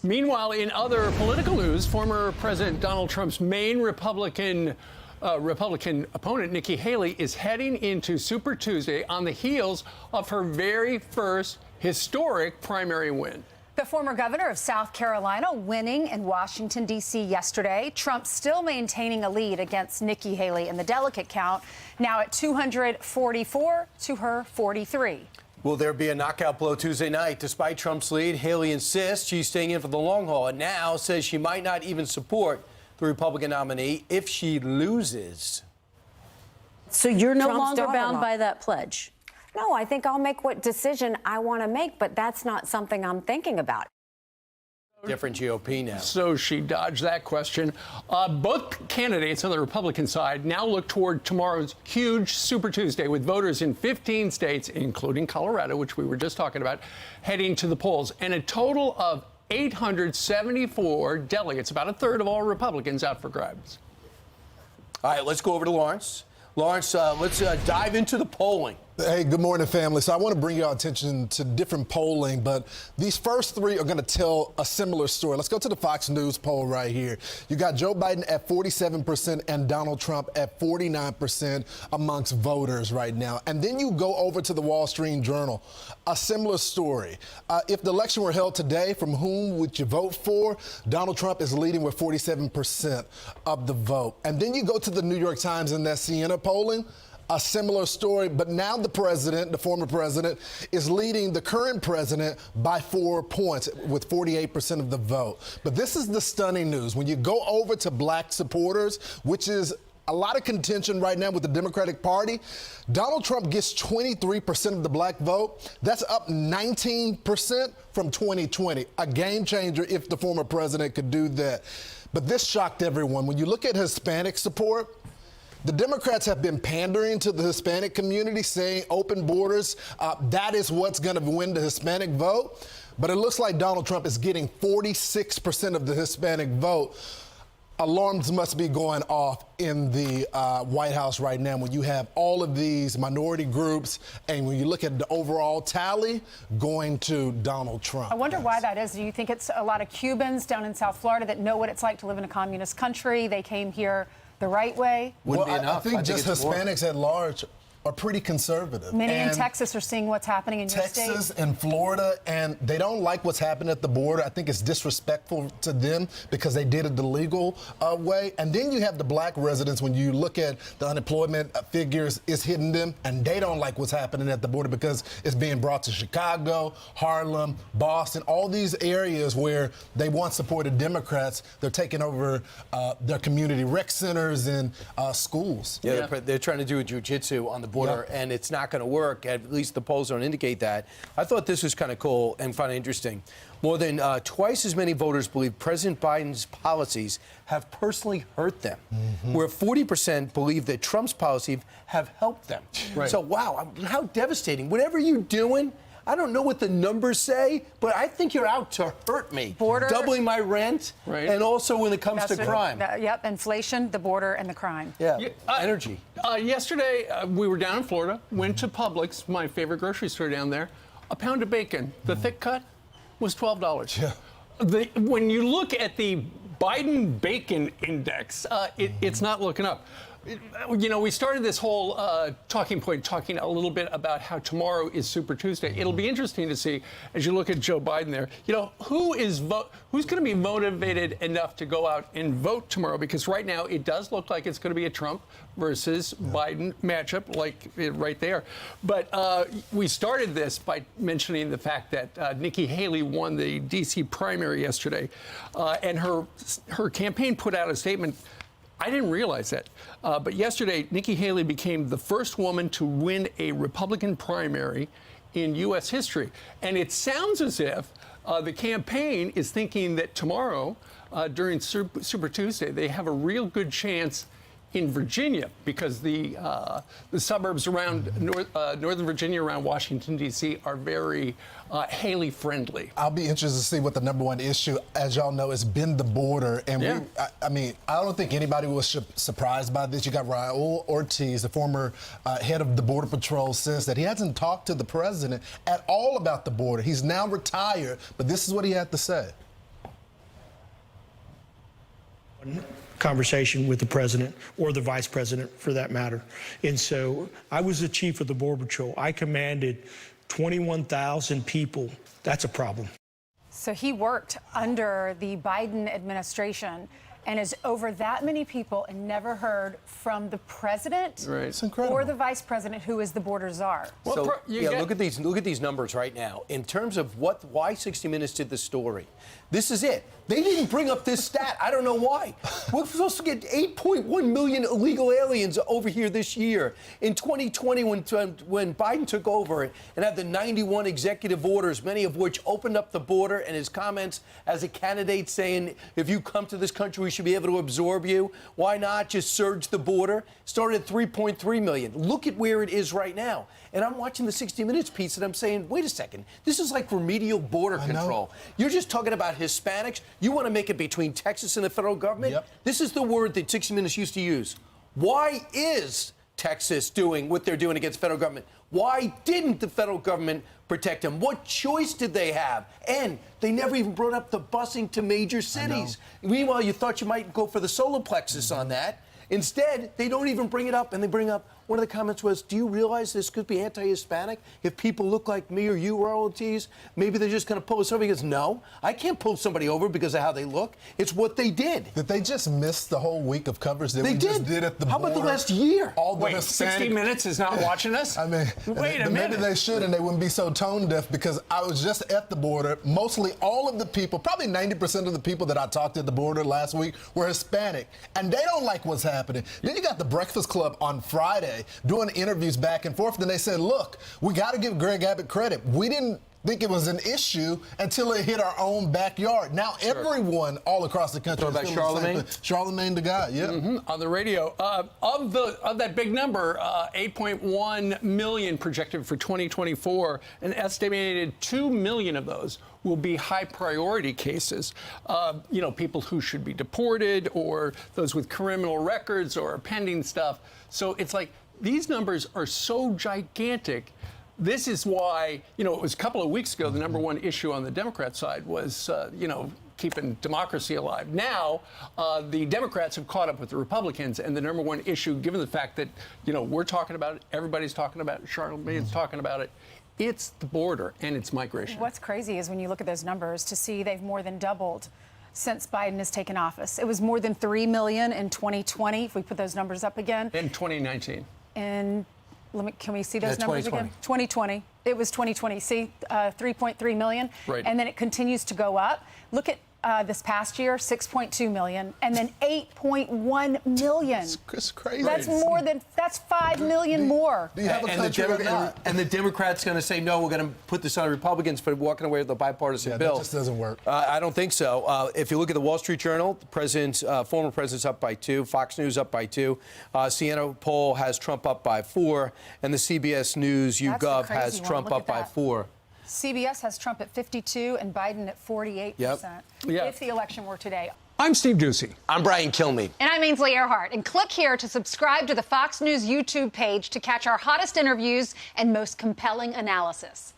Meanwhile, in other political news, former President Donald Trump's main Republican opponent, Nikki Haley, is heading into Super Tuesday on the heels of her very first historic primary win. The former governor of South Carolina winning in Washington, D.C. yesterday. Trump still maintaining a lead against Nikki Haley in the delegate count, now at 244 to her 43. Will there be a knockout blow Tuesday night? Despite Trump's lead, Haley insists she's staying in for the long haul and now says she might not even support the Republican nominee if she loses. So you're no Trump's longer bound daughter-in-law. by that pledge? No, I think I'll make what decision I want to make, but that's not something I'm thinking about. Different GOP now. So she dodged that question. Both candidates on the Republican side now look toward tomorrow's huge Super Tuesday with voters in 15 states, including Colorado, which we were just talking about, heading to the polls. And a total of 874 delegates, about a third of all Republicans, out for grabs. All right, let's go over to Lawrence. Lawrence, let's dive into the polling. Hey, good morning, family. So I want to bring your attention to different polling, but these first three are going to tell a similar story. Let's go to the Fox News poll right here. You got Joe Biden at 47% and Donald Trump at 49% amongst voters right now. And then you go over to the Wall Street Journal, a similar story. If the election were held today, from whom would you vote for? Donald Trump is leading with 47% of the vote. And then you go to the New York Times and that Siena polling. A similar story, but now the president, the former president, is leading the current president by 4 points with 48% of the vote. But this is the stunning news. When you go over to black supporters, which is a lot of contention right now with the Democratic Party, Donald Trump gets 23% of the black vote. That's up 19% from 2020. A game changer if the former president could do that. But this shocked everyone. When you look at Hispanic support, the Democrats have been pandering to the Hispanic community, saying open borders, that is what's going to win the Hispanic vote. But it looks like Donald Trump is getting 46% of the Hispanic vote. Alarms must be going off in the White House right now when you have all of these minority groups and when you look at the overall tally going to Donald Trump. I wonder why that is. Do you think it's a lot of Cubans down in South Florida that know what it's like to live in a communist country? They came here the right way? Wouldn't be enough. I think just it's Hispanics at large are pretty conservative. Many in And Texas are seeing what's happening in your state. Texas and Florida, and they don't like what's happening at the border. I think it's disrespectful to them because they did it the legal way. And then you have the black residents, when you look at the unemployment figures, it's hitting them, and they don't like what's happening at the border because it's being brought to Chicago, Harlem, Boston, all these areas where they once supported Democrats. They're taking over their community rec centers and schools. Yeah, they're trying to do a jiu-jitsu on the border, and it's not going to work. At least the polls don't indicate that. I thought this was kind of cool and find it interesting. More than twice as many voters believe President Biden's policies have personally hurt them, where 40% believe that Trump's policies have helped them. Right. So, wow, how devastating. Whatever you're doing, I don't know what the numbers say, but I think you're out to hurt me. Border, doubling my rent, right. And also when it comes to crime. Yep, inflation, the border, and the crime. Yeah, energy. Yesterday, we were down in Florida, went to Publix, my favorite grocery store down there. A pound of bacon, the thick cut, was $12. Yeah. When you look at the Biden bacon index, it's not looking up. You know, we started this whole talking point talking a little bit about how tomorrow is Super Tuesday. It'll be interesting to see as you look at Joe Biden there, you know, who's going to be motivated enough to go out and vote tomorrow? Because right now it does look like it's going to be a Trump versus Biden matchup, like right there. But we started this by mentioning the fact that Nikki Haley won the D.C. primary yesterday, and her campaign put out a statement. I didn't realize that. But yesterday, Nikki Haley became the first woman to win a Republican primary in U.S. history. And it sounds as if the campaign is thinking that tomorrow, during Super Tuesday, they have a real good chance in Virginia, because the suburbs around Northern Virginia, around Washington, D.C., are very Haley-friendly. I'll be interested to see what the number one issue, as y'all know, has been the border. And I mean, I don't think anybody was surprised by this. You got Raul Ortiz, the former head of the Border Patrol, says that he hasn't talked to the president at all about the border. He's now retired, but this is what he had to say. conversation with the president or the vice president for that matter. And so I was the chief of the Border Patrol. I commanded 21,000 people. That's a problem. So he worked under the Biden administration and is over that many people and never heard from the president Right. It's incredible. or the vice president, who is the border czar. Well, So, you yeah, get- look at these numbers right now. In terms of why 60 Minutes did the story, this is it. They didn't bring up this stat. I don't know why. We're supposed to get 8.1 million illegal aliens over here this year. In 2020, when Biden took over and had the 91 executive orders, many of which opened up the border, and his comments as a candidate saying, if you come to this country, we should be able to absorb you. Why not just surge the border? Started at 3.3 million. Look at where it is right now. And I'm watching the 60 Minutes piece and I'm saying, wait a second, this is like remedial border control. You're just talking about Hispanics. You want to make it between Texas and the federal government? Yep. This is the word that 60 Minutes used to use. Why is Texas doing what they're doing against the federal government? Why didn't the federal government protect them? What choice did they have? And they never even brought up the busing to major cities. Meanwhile, you thought you might go for the solar plexus on that. Instead, they don't even bring it up, and they bring up, one of the comments was, do you realize this could be anti-Hispanic? If people look like me or you, royalties, maybe they're just going to pull us over. He goes, no, I can't pull somebody over because of how they look. It's what they did. Did they just miss the whole week of coverage that They we just did. did at the How border? about the last year? All the Wait, Hispanic 60 Minutes is not watching us? I mean, wait a minute. Maybe they should, and they wouldn't be so tone deaf, because I was just at the border. Mostly all of the people, probably 90% of the people that I talked to at the border last week were Hispanic, and they don't like what's happening. Then you got the Breakfast Club on Friday doing interviews back and forth, and they said, look, we got to give Greg Abbott credit. We didn't think it was an issue until it hit our own backyard. Now everyone all across the country is Talking about feeling the same Charlemagne? thing. Charlemagne the guy, yeah. On the radio. Of that big number, 8.1 million projected for 2024, an estimated 2 million of those will be high priority cases. People who should be deported, or those with criminal records or pending stuff. So it's like, these numbers are so gigantic. This is why, it was a couple of weeks ago, the number one issue on the Democrat side was, keeping democracy alive. Now, the Democrats have caught up with the Republicans, and the number one issue, given the fact that, we're talking about it, everybody's talking about it, Charlemagne's talking about it, it's the border and it's migration. What's crazy is when you look at those numbers to see they've more than doubled since Biden has taken office. It was more than 3 million in 2020, if we put those numbers up again. In 2019. And can we see those numbers 2020. again? 2020. It was 2020. See, 3.3 million. Right. And then it continues to go up. Look at this past year, 6.2 million, and then 8.1 million. It's crazy. That's 5 million more. Do you have a And country or not? and the Democrats going to say, no, we're going to put this on Republicans for walking away with a bipartisan bill. That just doesn't work. I don't think so. If you look at the Wall Street Journal, the president's, former president's up by 2, Fox News up by 2, Siena poll has Trump up by 4, and the CBS News That's the YouGov crazy has one. Trump Look up at by that. 4. CBS has Trump at 52 and Biden at 48%. Yeah. If the election were today. I'm Steve Ducey. I'm Brian Kilmeade. And I'm Ainsley Earhart. And click here to subscribe to the Fox News YouTube page to catch our hottest interviews and most compelling analysis.